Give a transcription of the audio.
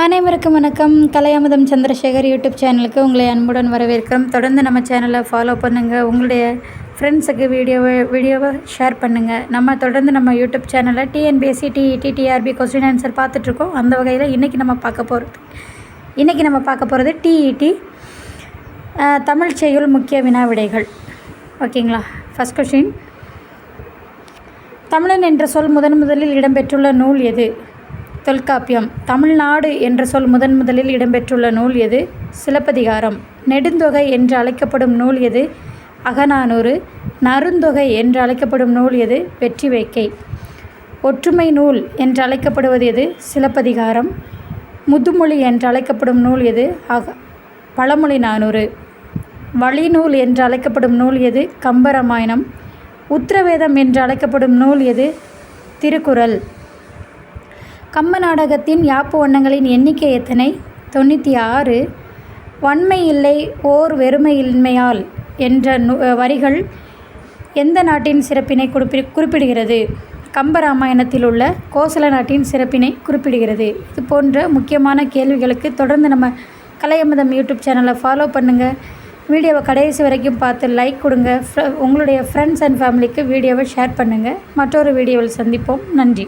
அனைவருக்கும் வணக்கம். கலையமுதம் சந்திரசேகர் யூடியூப் சேனலுக்கு உங்களை அன்புடன் வரவேற்கிறோம். தொடர்ந்து நம்ம சேனலை ஃபாலோ பண்ணுங்கள். உங்களுடைய ஃப்ரெண்ட்ஸுக்கு வீடியோவை ஷேர் பண்ணுங்கள். நம்ம தொடர்ந்து நம்ம யூடியூப் சேனலில் TNPSC, TET, TRP question answer பார்த்துட்ருக்கோம். அந்த வகையில் இன்றைக்கி நம்ம பார்க்க போகிறது டிஇடி தமிழ் செய்யுள் முக்கிய வினா விடைகள். ஓகேங்களா? ஃபஸ்ட் கொஸ்டின், தமிழன் என்ற சொல் முதலில் இடம்பெற்றுள்ள நூல் எது? தொல்காப்பியம். தமிழ்நாடு என்ற சொல் முதலில் இடம்பெற்றுள்ள நூல் எது? சிலப்பதிகாரம். நெடுந்தொகை என்று அழைக்கப்படும் நூல் எது? அகநானூறு. நறுந்தொகை என்று அழைக்கப்படும் நூல் எது? வெற்றி வேக்கை. ஒற்றுமை நூல் என்று அழைக்கப்படுவது எது? சிலப்பதிகாரம். முதுமொழி என்று அழைக்கப்படும் நூல் எது? பழமொழி 400. வழிநூல் என்று அழைக்கப்படும் நூல் எது? கம்பராமாயணம். உத்திரவேதம் என்று அழைக்கப்படும் நூல் எது? திருக்குறள். கம்ப நாடகத்தின் யாப்பு வண்ணங்களின் எண்ணிக்கை எத்தனை? 96. வன்மை இல்லை ஓர் வெறுமையின்மையால் என்ற வரிகள் எந்த நாட்டின் சிறப்பினை குறிப்பிடுகிறது? கம்பராமாயணத்தில் உள்ள கோசல நாட்டின் சிறப்பினை குறிப்பிடுகிறது. இது போன்ற முக்கியமான கேள்விகளுக்கு தொடர்ந்து நம்ம கலையமுதம் யூடியூப் சேனலை ஃபாலோ பண்ணுங்கள். வீடியோவை கடைசி வரைக்கும் பார்த்து லைக் கொடுங்க. உங்களுடைய ஃப்ரெண்ட்ஸ் அண்ட் ஃபேமிலிக்கு வீடியோவை ஷேர் பண்ணுங்கள். மற்றொரு வீடியோவில் சந்திப்போம். நன்றி.